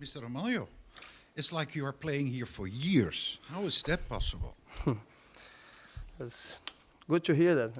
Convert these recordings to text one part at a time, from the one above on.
Mr. Ramalho, it's like you are playing here for years. How is that possible? It's good to hear that.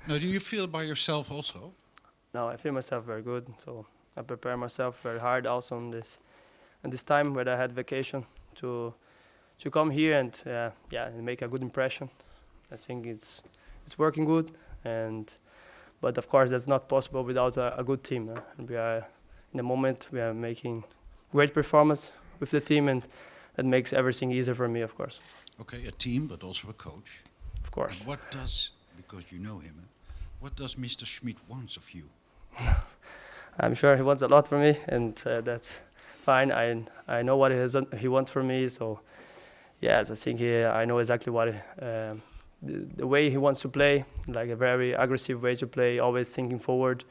Now, do you feel by yourself also? No, I feel myself very good. So I prepare myself very hard also on this time when I had vacation to come here and and make a good impression. I think it's working good, but of course that's not possible without a good team. And we are in the moment we are making great performance with the team, and that makes everything easier for me, of course. Okay, a team, but also a coach. Of course. And what does, because you know him, what does Mr. Schmidt wants of you? I'm sure he wants a lot from me, and that's fine. I know what he wants from me, so yes, I think I know exactly what the way he wants to play, like a very aggressive way to play, always thinking forward.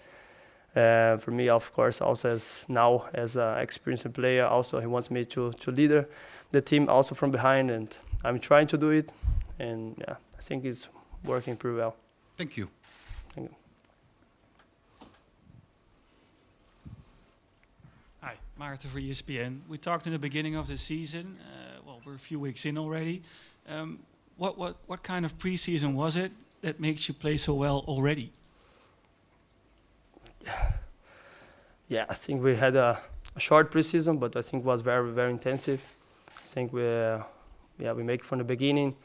For me, of course, also as an experienced player, also he wants me to lead the team also from behind, and I'm trying to do it, and yeah, I think it's working pretty well. Thank you. Thank you. Hi, Maarten for ESPN. We talked in the beginning of the season. We're a few weeks in already. What kind of preseason was it that makes you play so well already? Yeah, I think we had a short preseason, but I think it was very, very intensive. I think we make from the beginning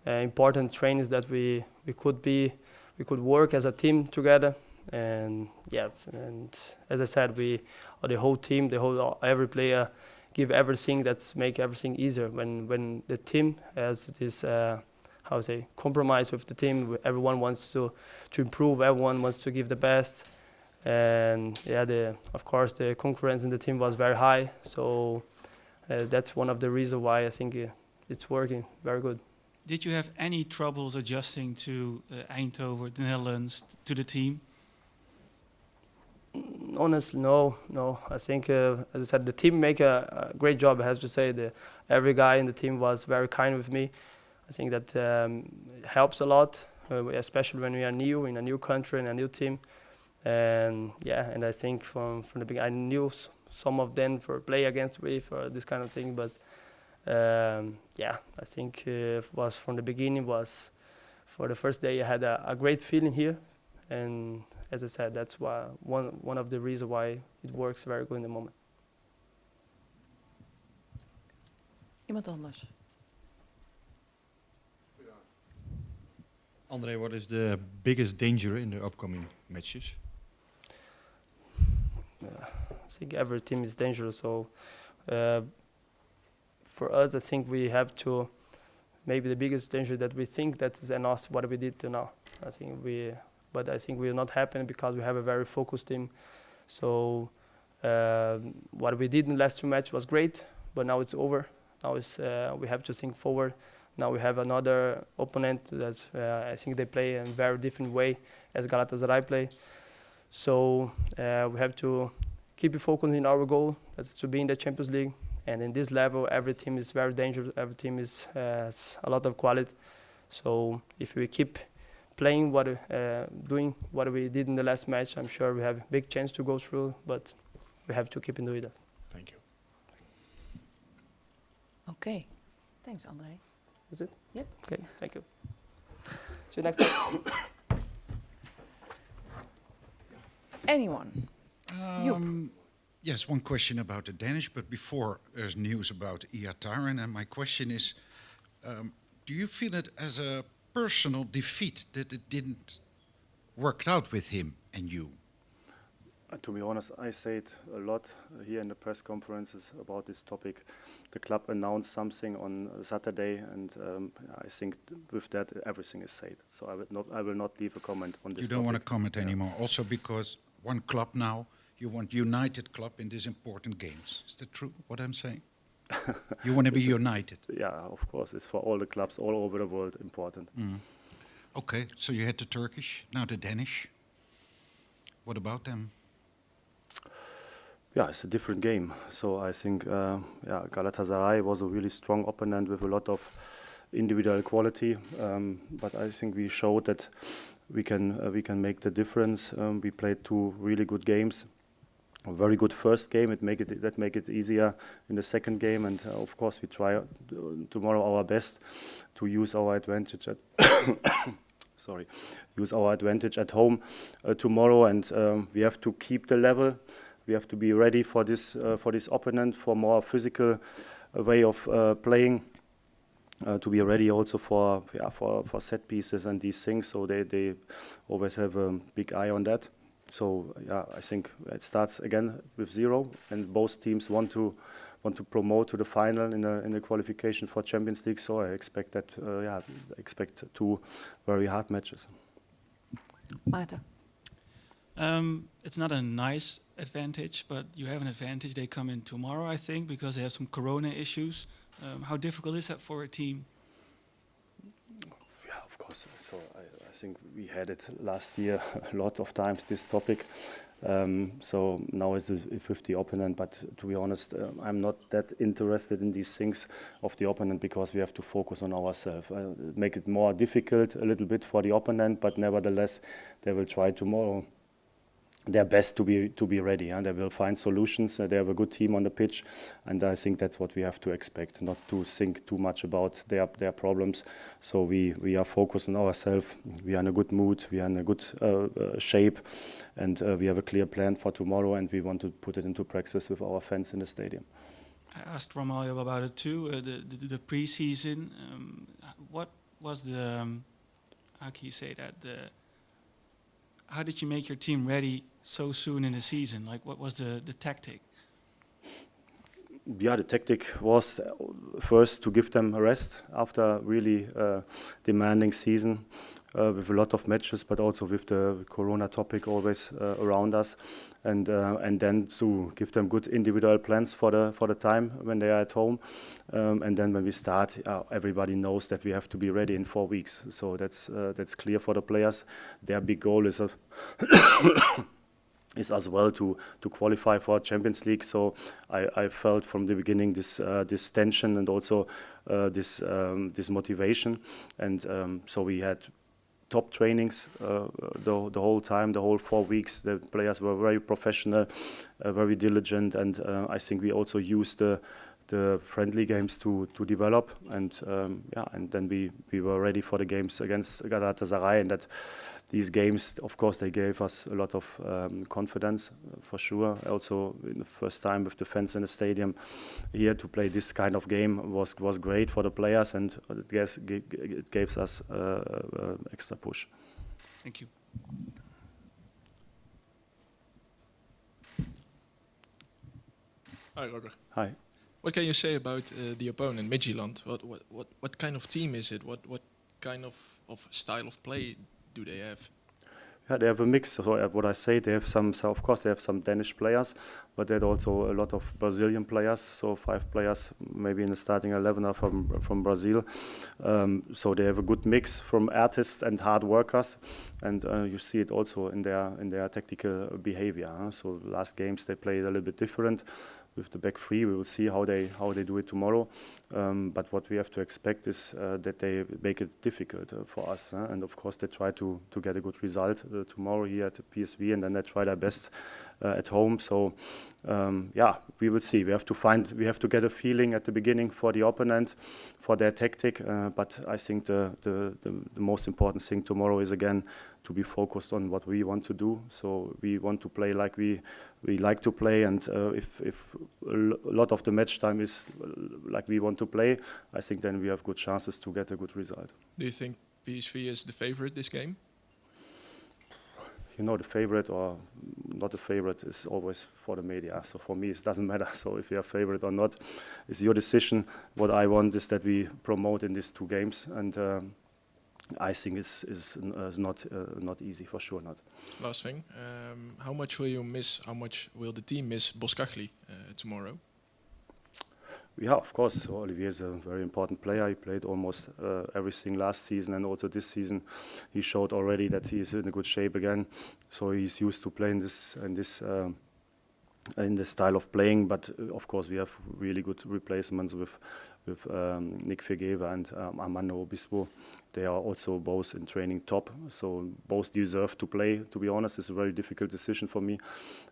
important trainings that we could work as a team together. And yes, and as I said, the whole team, every player give everything that's make everything easier. When the team has this compromise with the team, everyone wants to improve, everyone wants to give the best. And yeah, of course the concurrence in the team was very high, so that's one of the reasons why I think it's working very good. Did you have any troubles adjusting to Eindhoven, the Netherlands, to the team? Honestly, no. I think, as I said, the team make a great job. I have to say, every guy in the team was very kind with me. I think that helps a lot, especially when we are new in a new country and a new team. And I think from the beginning, I knew some of them for play against me for this kind of thing. But I think it was from the beginning. Was for the first day I had a great feeling here, and as I said, that's why one of the reasons why it works very good in the moment. Iemand anders? André, what is the biggest danger in the upcoming matches? I think every team is dangerous. So for us, I think we have to maybe the biggest danger that we think that is enough what we did till now. I think we're not happy because we have a very focused team. So what we did in the last two matches was great, but now it's over. Now we have to think forward. Now we have another opponent that I think they play in a very different way as Galatasaray play. So we have to keep focused in our goal, that's to be in the Champions League. And in this level, every team is very dangerous. Every team has a lot of quality. So if we keep playing doing what we did in the last match, I'm sure we have a big chance to go through. But we have to keep doing that. Thank you. Okay. Thanks, André. Is it? Yep. Okay, thank you. See you next time. Anyone? Yes, one question about the Danish, but before there's news about Iataren, and my question is, do you feel it as a personal defeat that it didn't work out with him and you? To be honest, I said a lot here in the press conferences about this topic. The club announced something on Saturday, and I think with that everything is said. So I will not leave a comment on this. You don't want to comment anymore, also because one club now, you want united club in these important games. Is that true, what I'm saying? You want to be united? Yeah, of course. It's for all the clubs all over the world important. Mm. Okay, so you had the Turkish, now the Danish. What about them? Yeah, it's a different game. So I think Galatasaray was a really strong opponent with a lot of individual quality. But I think we showed that we can make the difference. We played two really good games. a very good first game. That make it easier in the second game, and of course we try tomorrow our best to use our advantage at use our advantage at home tomorrow, and we have to keep the level. We have to be ready for this opponent, for more physical way of playing. To be ready also for set pieces and these things. So they always have a big eye on that. So yeah, I think it starts again with 0, and both teams want to promote to the final in the qualification for Champions League. So I expect that expect 2 very hard matches. Maarten. It's not a nice advantage, but you have an advantage. They come in tomorrow, I think, because they have some corona issues. How difficult is that for a team? Yeah, of course. So I think we had it last year a lot of times, this topic. So now it's with the opponent, but to be honest, I'm not that interested in these things of the opponent, because we have to focus on ourselves. Make it more difficult a little bit for the opponent, but nevertheless, they will try tomorrow their best to be ready, and they will find solutions. They have a good team on the pitch, and I think that's what we have to expect, not to think too much about their problems. So we are focused on ourselves. We are in a good mood. We are in a good shape, and we have a clear plan for tomorrow, and we want to put it into practice with our fans in the stadium. I asked Romario about it too. The preseason. What was the how can you say that how did you make your team ready so soon in the season? Like, what was the tactic? Yeah, the tactic was first to give them a rest after really demanding season with a lot of matches, but also with the corona topic always around us, and then to give them good individual plans for the time when they are at home, and then when we start, everybody knows that we have to be ready in 4 weeks. So that's clear for the players. Their big goal is is as well to qualify for Champions League. So I felt from the beginning this tension and also this motivation, and so we had top trainings the whole time, the whole 4 weeks. The players were very professional, very diligent, and I think we also used the friendly games to develop, and and then we were ready for the games against Galatasaray, and that these games, of course, they gave us a lot of confidence, for sure. Also, in the first time with the fans in the stadium here, to play this kind of game was great for the players, and it gave us extra push. Thank you. Hi, Roger. Hi. What can you say about the opponent, Midtjylland? What kind of team is it? What kind of style of play do they have? Yeah, they have a mix. So what I say, they have of course, they have some Danish players, but they had also a lot of Brazilian players. So 5 players, maybe in the starting 11, are from Brazil. So they have a good mix from artists and hard workers, and you see it also in their tactical behavior. So last games they played a little bit different with the back 3. We will see how they do it tomorrow. But what we have to expect is that they make it difficult for us. And of course they try to get a good result tomorrow here at the PSV, and then they try their best at home. So we will see. We have to get a feeling at the beginning for the opponent, for their tactic. But I think the most important thing tomorrow is again to be focused on what we want to do. So we want to play like we like to play, and if a lot of the match time is like we want to play, I think then we have good chances to get a good result. Do you think PSV is the favorite this game? You know, the favorite or not the favorite is always for the media. So for me, it doesn't matter. So if you're a favorite or not, it's your decision. What I want is that we promote in these 2 games, and I think is not easy, for sure not. Last thing, how much will the team miss Boskagli tomorrow? Yeah, of course. Olivier is a very important player. He played almost everything last season, and also this season he showed already that he is in a good shape again. So he's used to playing in this in the style of playing. But of course, we have really good replacements with Nick Vergever and Armando Obispo. They are also both in training top, so both deserve to play. To be honest, it's a very difficult decision for me,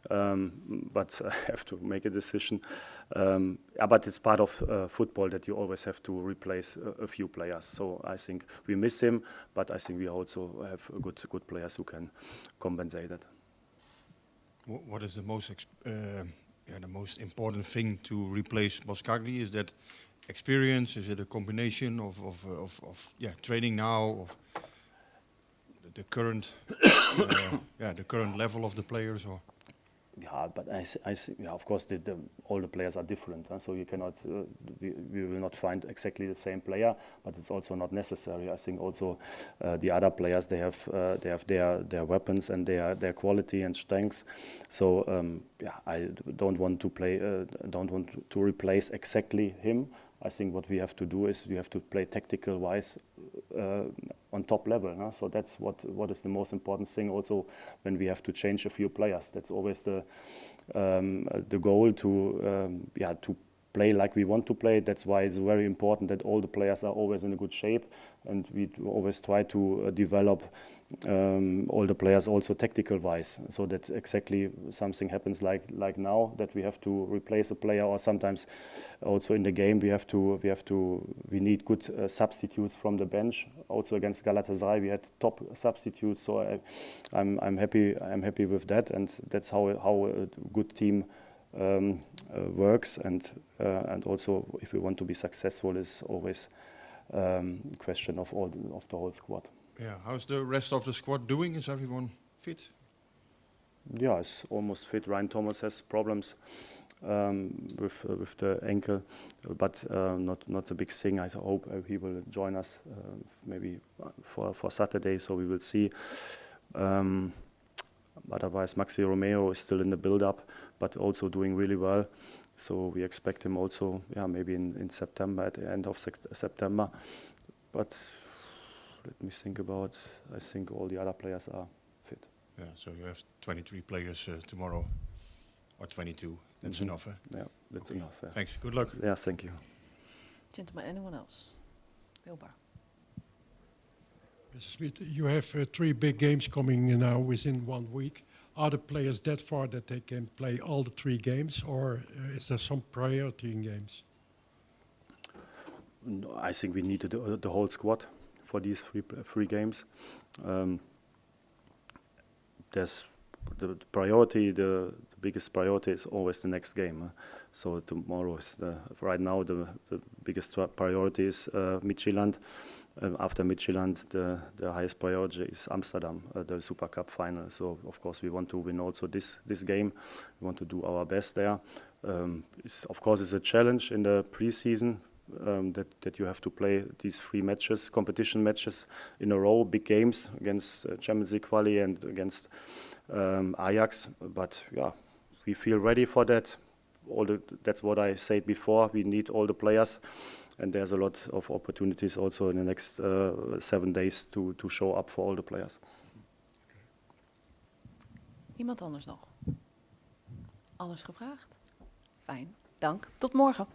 but I have to make a decision. But it's part of football that you always have to replace a few players. So I think we miss him, but I think we also have good players who can compensate that. What is the most important thing to replace Boskagli? Is that experience? Is it a combination of training now, of the current the current level of the players? Or Yeah, but I see, yeah, of course, all the players are different, so you cannot, we will not find exactly the same player, but it's also not necessary. I think also the other players, they have their weapons and their quality and strengths. So I don't want to replace exactly him. I think what we have to do is we have to play tactical wise on top level. Huh? So that's what is the most important thing. Also, when we have to change a few players, that's always the goal to play like we want to play. That's why it's very important that all the players are always in a good shape, and we always try to develop all the players also tactical wise, so that exactly something happens like now, that we have to replace a player, or sometimes also in the game we need good substitutes from the bench. Also against Galatasaray we had top substitutes, so I'm happy with that, and that's how a good team works, and also if we want to be successful is always a question of the whole squad. yeah, how's the rest of the squad doing? Is everyone fit? Yeah, it's almost fit. Ryan Thomas has problems with the ankle, but not a big thing. I hope he will join us maybe for Saturday, so we will see. Otherwise, Maxi Romeo is still in the build-up, but also doing really well. So we expect him also, maybe in September, at the end of September. But let me think about. I think all the other players are fit. Yeah, so you have 23 players tomorrow, or 22. That's enough, eh? Yeah, that's Okay. enough. Yeah. Thanks. Good luck. Yeah, thank you. Gentlemen, anyone else? Wilbur. Mr. Smith, you have 3 big games coming now within 1 week. Are the players that far that they can play all the 3 games, or is there some priority in games? No, I think we need the whole squad for these 3 games. There's the priority. The biggest priority is always the next game. So tomorrow is right now the biggest priority is Midtjylland. After Midtjylland, the highest priority is Amsterdam, the Super Cup final. So of course we want to win also this game. We want to do our best there. Of course, it's a challenge in the preseason that you have to play these 3 matches, competition matches in a row, big games against Champions League quali and against Ajax. But yeah, we feel ready for that. That's what I said before. We need all the players. And there's a lot of opportunities also in the next 7 days to show up for all the players. Iemand anders nog? Alles gevraagd? Fijn, dank. Tot morgen.